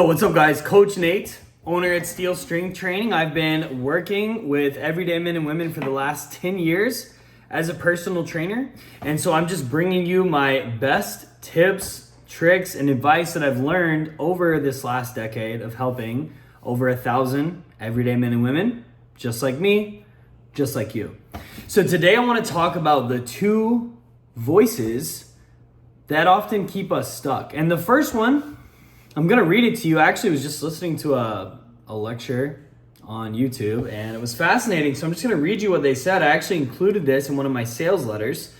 What's up, guys? Coach Nate, owner at Steel Strength Training. I've been working with everyday men and women for the last 10 years as a personal trainer. And so I'm just bringing you my best tips, tricks, and advice that I've learned over this last decade of helping over 1,000 everyday men and women, just like me, just like you. So today I want to talk about the two voices that often keep us stuck. And the first one, I'm going to read it to you. I actually was just listening to a lecture on YouTube, and it was fascinating. So I'm just going to read you what they said. I actually included this in one of my sales letters.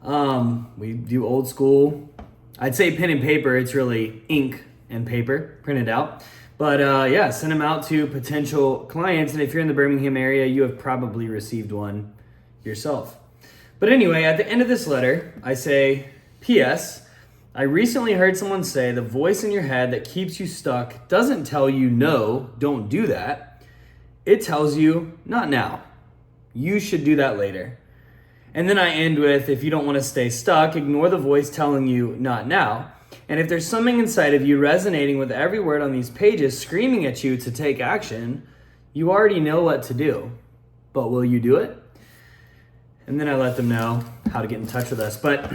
We do old school. I'd say pen and paper. It's really ink and paper printed out. But send them out to potential clients. And if you're in the Birmingham area, you have probably received one yourself. But anyway, at the end of this letter, I say, P.S. I recently heard someone say the voice in your head that keeps you stuck doesn't tell you no, don't do that. It tells you not now. You should do that later. And then I end with, if you don't want to stay stuck, ignore the voice telling you not now. And if there's something inside of you resonating with every word on these pages, screaming at you to take action, you already know what to do. But will you do it? And then I let them know how to get in touch with us. But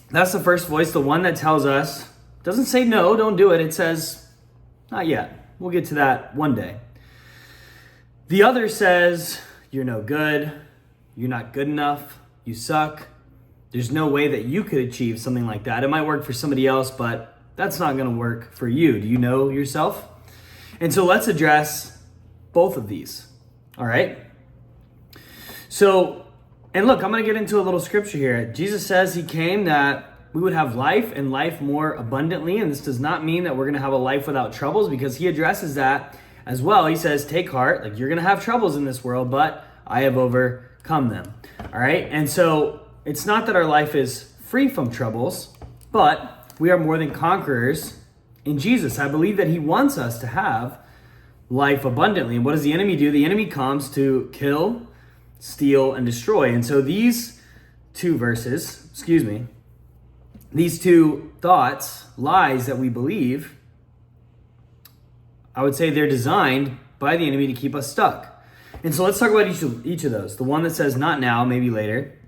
that's the first voice, the one that tells us, doesn't say no, don't do it. It says, not yet. We'll get to that one day. The other says, you're no good. You're not good enough. You suck. There's no way that you could achieve something like that. It might work for somebody else, but that's not going to work for you. Do you know yourself? And so let's address both of these. All right? And look, I'm going to get into a little scripture here. Jesus says he came that we would have life and life more abundantly. And this does not mean that we're going to have a life without troubles, because he addresses that as well. He says, take heart, like you're going to have troubles in this world, but I have overcome them. All right. And so it's not that our life is free from troubles, but we are more than conquerors in Jesus. I believe that he wants us to have life abundantly. And what does the enemy do? The enemy comes to kill, steal, and destroy. And so these two thoughts, lies that we believe, I would say they're designed by the enemy to keep us stuck. And so let's talk about each of those. The one that says not now, maybe later,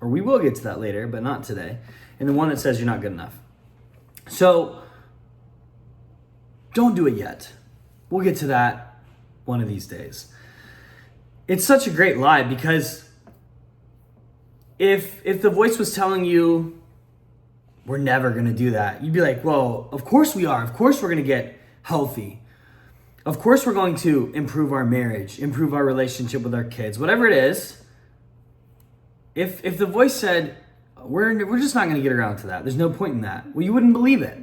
or we will get to that later, but not today. And the one that says you're not good enough. So don't do it yet. We'll get to that one of these days. It's such a great lie, because if the voice was telling you we're never going to do that, you'd be like, well, of course we are. Of course we're going to get healthy. Of course we're going to improve our marriage, improve our relationship with our kids, whatever it is. If the voice said, we're just not going to get around to that, there's no point in that, well, you wouldn't believe it,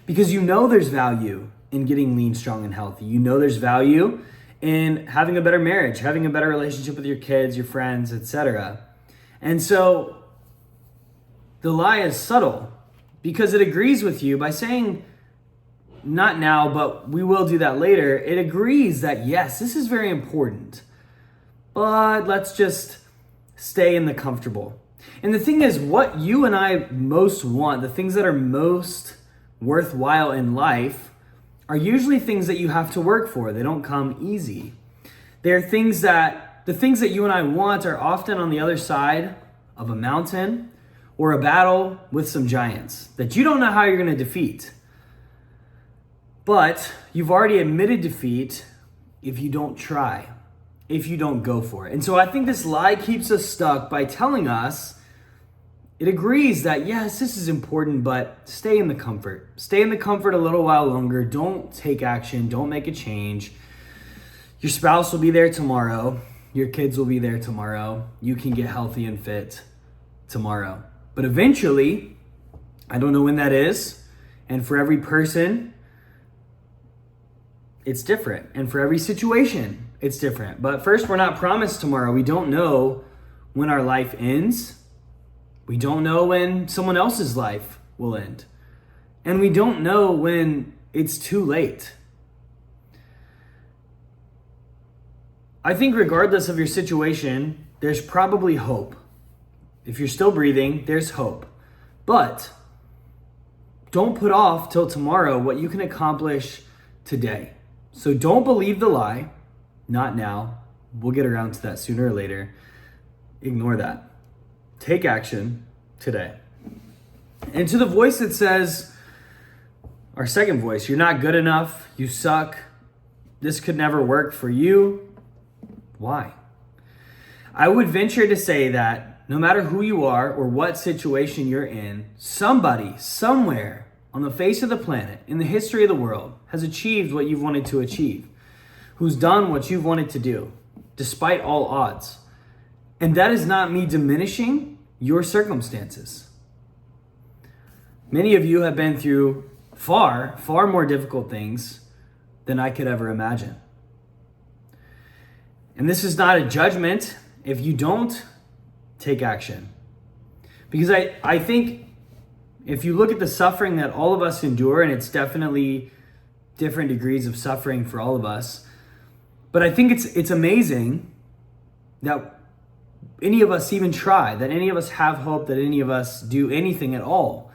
because you know there's value in getting lean, strong, and healthy. You know there's value in having a better marriage, having a better relationship with your kids, your friends, etc. And so the lie is subtle, because it agrees with you by saying not now, but we will do that later. It agrees that yes, this is very important, but let's just stay in the comfortable. And the thing is, what you and I most want, the things that are most worthwhile in life, are usually things that you have to work for. They don't come easy. They're the things that you and I want are often on the other side of a mountain or a battle with some giants that you don't know how you're going to defeat. But you've already admitted defeat if you don't try, if you don't go for it. And so I think this lie keeps us stuck by telling us, it agrees that, yes, this is important, but stay in the comfort. Stay in the comfort a little while longer. Don't take action. Don't make a change. Your spouse will be there tomorrow. Your kids will be there tomorrow. You can get healthy and fit tomorrow. But eventually, I don't know when that is. And for every person, it's different. And for every situation, it's different. But first, we're not promised tomorrow. We don't know when our life ends. We don't know when someone else's life will end. And we don't know when it's too late. I think regardless of your situation, there's probably hope. If you're still breathing, there's hope. But don't put off till tomorrow what you can accomplish today. So don't believe the lie, not now. We'll get around to that sooner or later. Ignore that. Take action today. And to the voice that says, our second voice, you're not good enough, you suck, this could never work for you. Why? I would venture to say that no matter who you are or what situation you're in, somebody, somewhere on the face of the planet, in the history of the world, has achieved what you've wanted to achieve, who's done what you've wanted to do, despite all odds. And that is not me diminishing your circumstances. Many of you have been through far, far more difficult things than I could ever imagine. And this is not a judgment if you don't take action. Because I think if you look at the suffering that all of us endure, and it's definitely different degrees of suffering for all of us, but I think it's amazing that any of us even try, that any of us have hope, that any of us do anything at all.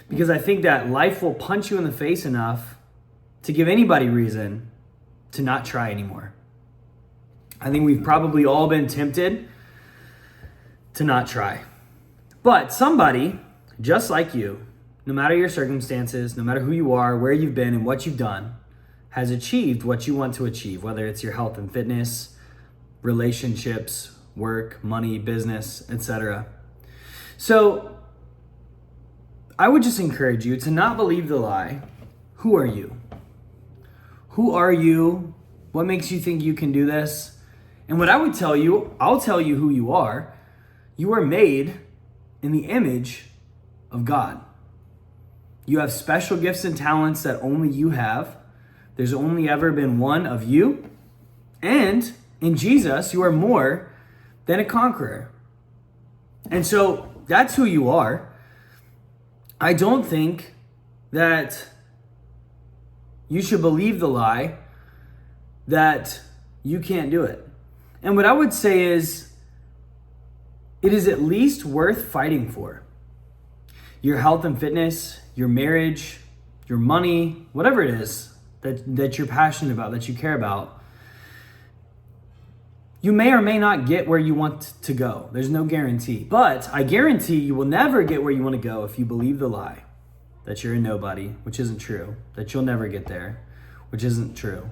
Because I think that life will punch you in the face enough to give anybody reason to not try anymore. I think we've probably all been tempted to not try. But somebody, just like you, no matter your circumstances, no matter who you are, where you've been, and what you've done, has achieved what you want to achieve, whether it's your health and fitness, relationships, work, money, business, etc. So I would just encourage you to not believe the lie. Who are you? Who are you? What makes you think you can do this? And what I would tell you, I'll tell you who you are. You are made in the image of God. You have special gifts and talents that only you have. There's only ever been one of you. And in Jesus, you are more than a conqueror. And so that's who you are. I don't think that you should believe the lie that you can't do it. And what I would say is, it is at least worth fighting for. Your health and fitness, your marriage, your money, whatever it is that you're passionate about, that you care about, you may or may not get where you want to go. There's no guarantee. But I guarantee you will never get where you want to go if you believe the lie that you're a nobody, which isn't true, that you'll never get there, which isn't true.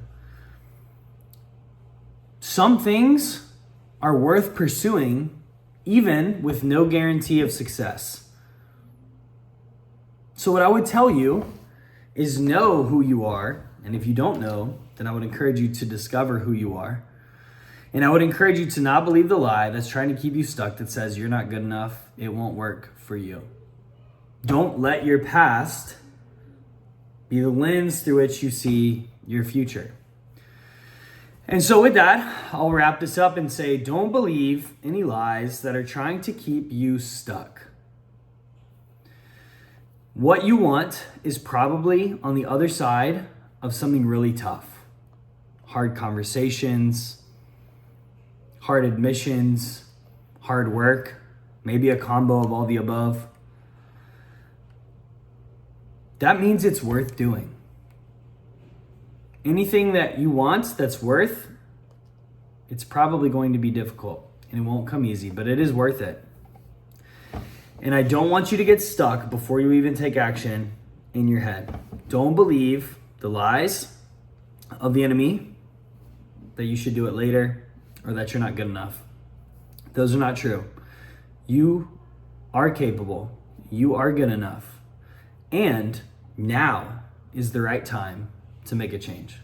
Some things are worth pursuing even with no guarantee of success. So what I would tell you is know who you are. And if you don't know, then I would encourage you to discover who you are. And I would encourage you to not believe the lie that's trying to keep you stuck, that says you're not good enough, it won't work for you. Don't let your past be the lens through which you see your future. And so with that, I'll wrap this up and say, don't believe any lies that are trying to keep you stuck. What you want is probably on the other side of something really tough. Hard conversations, hard admissions, hard work, maybe a combo of all the above. That means it's worth doing. Anything that you want that's worth, it's probably going to be difficult and it won't come easy, but it is worth it. And I don't want you to get stuck before you even take action in your head. Don't believe the lies of the enemy that you should do it later or that you're not good enough. Those are not true. You are capable. You are good enough. And now is the right time to make a change.